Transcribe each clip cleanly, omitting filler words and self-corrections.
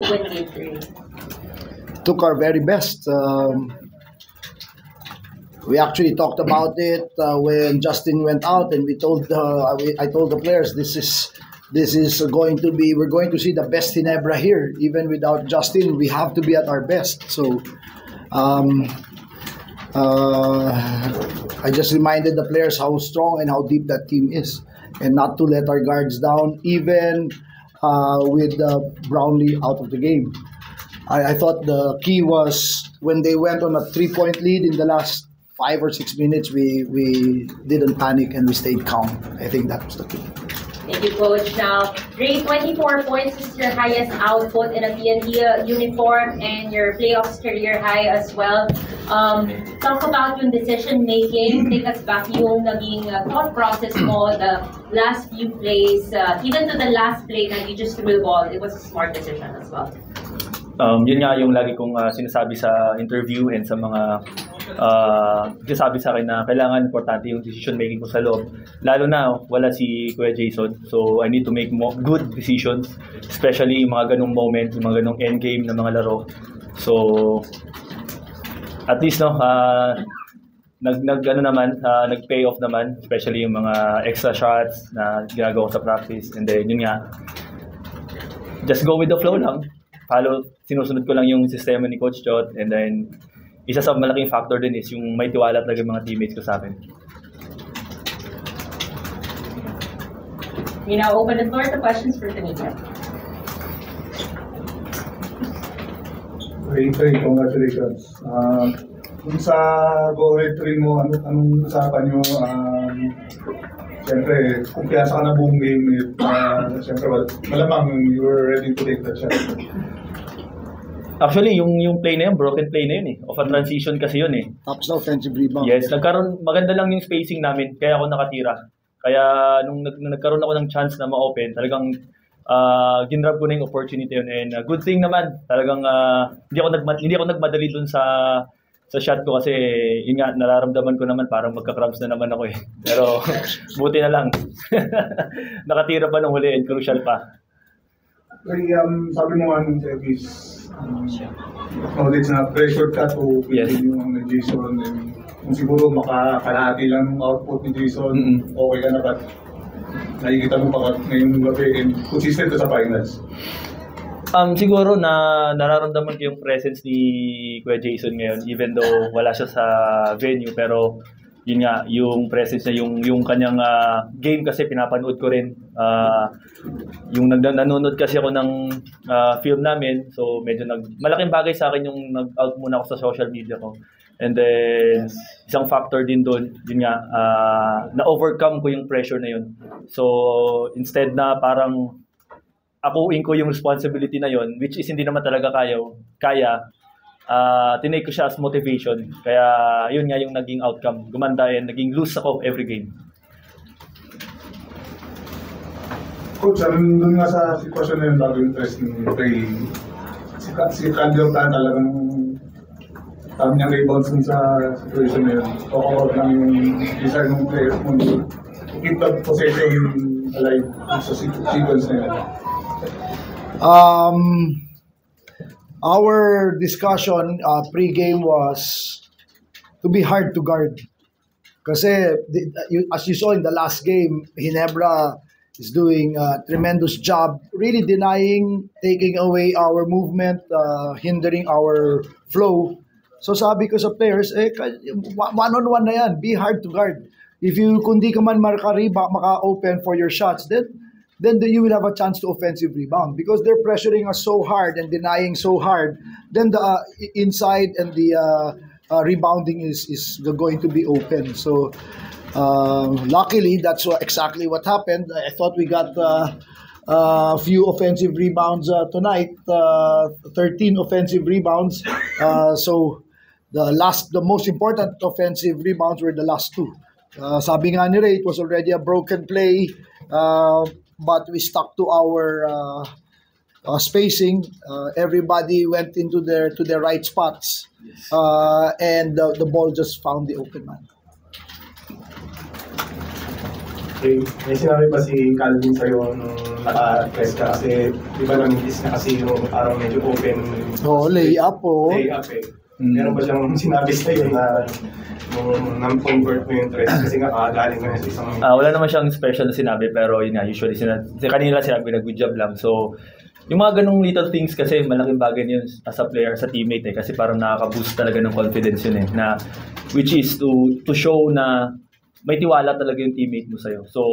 win game 3? Took our very best. We actually talked about it when Justin went out, and I told the players, this is going to be, we're going to see the best Ginebra here. Even without Justin, we have to be at our best. So I just reminded the players how strong and how deep that team is, and not to let our guards down, even with Brownlee out of the game. I thought the key was when they went on a 3-point lead in the last 5 or 6 minutes, we didn't panic and we stayed calm. I think that was the key. Thank you, Coach. Now, Ray, 24 points is your highest output in a PNP uniform and your playoffs career high as well. Talk about yung decision making. Take us back yung naging thought process mo, the last few plays, even to the last play na you just threw the ball. It was a smart decision as well. Yun nga yung lagi kong sinasabi sa interview and sa mga sinasabi sa akin na kailangan importante yung decision making ko sa loob. Lalo na wala si Kuya Jason. So I need to make good decisions, especially yung mga ganong moments, yung mga ganong end game na mga laro. So at least nag-pay off naman, especially yung mga extra shots na ginagawa sa practice. And then yun nga, just go with the flow lang. Sinusunod ko lang yung sistema ni Coach Jot, and then isa sa malaking factor din is yung may tiwala talaga yung mga teammates ko sa akin. We now open the floor to questions for Tanika. Ray, congratulations. Kung sa go-ahead 3 mo, anong usapan nyo? Siyempre, kung piyasa ka na buong game, siyempre, malamang you were ready to take that shot. Actually, yung play na yun, broken play na yun eh. Of a transition kasi yun eh. Tapos na offensive rebound. Yes, maganda lang yung spacing namin, kaya ako nakatira. Kaya nung nagkaroon ako ng chance na ma-open, talagang ginrab ko na yung opportunity yun. And good thing naman, talagang hindi ako nagmadali dun sa shot ko kasi yun nga, nararamdaman ko naman parang magka-cramps na naman ako eh. Pero buti na lang. Nakatira pa ng huli and crucial pa. Ray, sabi mo nga nung service, acknowledge na pressure ka to continue ang Jason, and kung siguro makakalahati lang ng output ni Jason, okay ka na ba? Nakikita mo pa ngayong gabi and consistent sa finals? Siguro na nararamdaman ko yung presence ni Kuya Jason ngayon, even though wala siya sa venue, pero yun nga, yung presence niya, yung kanyang game kasi pinapanood ko rin. Yung nanonood kasi ako ng film namin, so medyo malaking bagay sa akin yung nag-out muna ako sa social media ko. And then, isang factor din doon, yun nga, na-overcome ko yung pressure na yun. So, instead na parang akuin ko yung responsibility na yun, which is hindi naman talaga kaya, tinake ko siya as motivation. Kaya yun nga yung naging outcome. Gumanda and naging loose ako every game. Coach, doon nga sa sitwasyon na yun bago yung test ni Ray, si Candle Tan talagang niyang rebounds sa situation na yun. Talk lang yung design ng players mo to keep the possession alive sa sequence na yun. Our discussion pre-game was to be hard to guard. Kasi as you saw in the last game, Ginebra is doing a tremendous job, really denying, taking away our movement, hindering our flow. So sabi ko sa players, one-on-one na yan, be hard to guard. If you kundi ka man maka-open for your shots, then you will have a chance to offensive rebound because they're pressuring us so hard and denying so hard. Then the inside and the rebounding is going to be open. So luckily, that's exactly what happened. I thought we got a few offensive rebounds tonight, 13 offensive rebounds. So the most important offensive rebounds were the last two. Sabi nga ni Ray, it was already a broken play. But we stuck to our spacing. Everybody went into their right spots, and the ball just found the open man. Okay. May sinabi pa si Calvin sa'yo nung naka-press ka kasi di ba namitis na kasi yung parang medyo open Layup po. layup eh. Meron ba siyang sinabi sa'yo na nung convert mo yung tres kasi nga kakagaling mo na sa isang Wala naman siyang special na sinabi pero yun nga, usually kanina sinabi na good job lang. So, yung mga ganung little things kasi malaking bagay yun as a player, sa teammate eh. Kasi parang nakaka-boost talaga ng confidence yun eh. Na, which is to show na may tiwala talaga yung teammate mo sa'yo. So,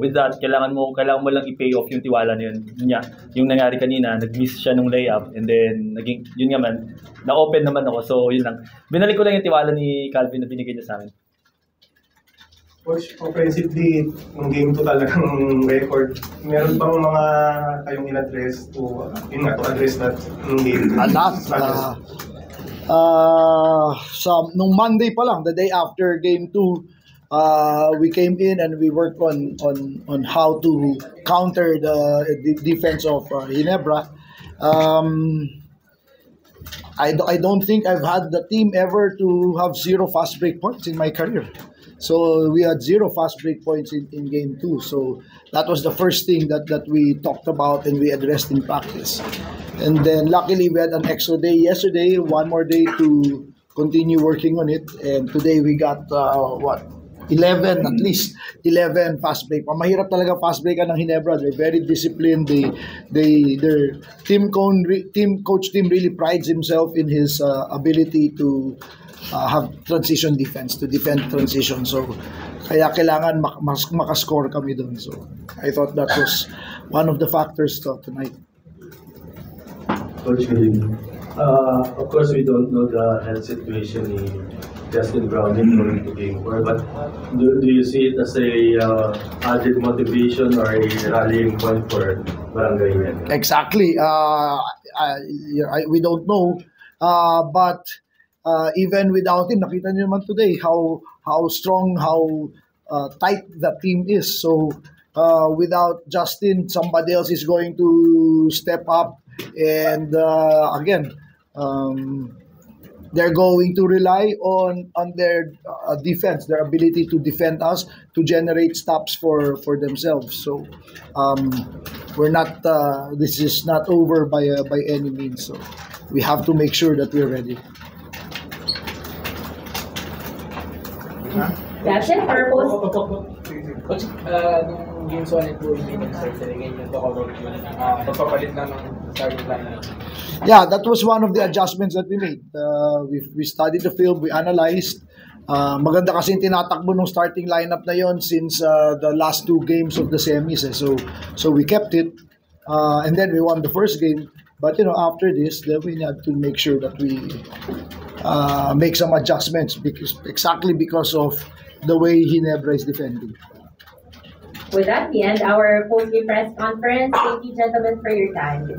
with that, kailangan mo lang i-pay off yung tiwala na yun. Yun nga, yung nangyari kanina, nag-miss siya nung layup and then, yun nga man, na-open naman ako. So, yun lang. Binalik ko lang yung tiwala ni Calvin na binigay niya sa akin. Coach, offensively, nung game 2 talagang record. Meron bang mga kayong in-address to address that nung game 2? A lot. Nung Monday pa lang, the day after game 2, we came in and we worked on how to counter the defense of Ginebra. I don't think I've had the team ever to have 0 fast break points in my career. So we had 0 fast break points in game 2. So that was the first thing that we talked about and we addressed in practice. And then luckily we had an extra day yesterday, one more day to continue working on it. And today we got 11 at least 11 fast break. Mahirap talaga fast break ng Ginebra. They're very disciplined. Their coach team really prides himself in his ability to have transition defense, to defend transition. So kaya kailangan makascore kami doon. So I thought that was one of the factors tonight. Coach, of course we don't know the health situation in Justin Browning going to game 4, but do you see it as a added motivation or a rallying point for Barangay Ginebra? Exactly. We don't know, but even without him, nakita niyo naman today how strong, how tight the team is. So without Justin, somebody else is going to step up, and again. They're going to rely on their defense, their ability to defend us, to generate stops for themselves. So we're not. This is not over by any means. So we have to make sure that we're ready. That's it, purpose. Coach, nung games 1 and 2, hindi nag-start sa game yung Bacolod yun. Pagpapalit lang ng starting lineup. Yeah, that was one of the adjustments that we made. We studied the film, we analyzed. Maganda kasi yung tinatakbo ng starting lineup na yon since the last 2 games of the semis. So we kept it, and then we won the first game. But after this, then we had to make sure that we make some adjustments because of the way Ginebra is defending. With that, we end our post-game press conference. Thank you, gentlemen, for your time.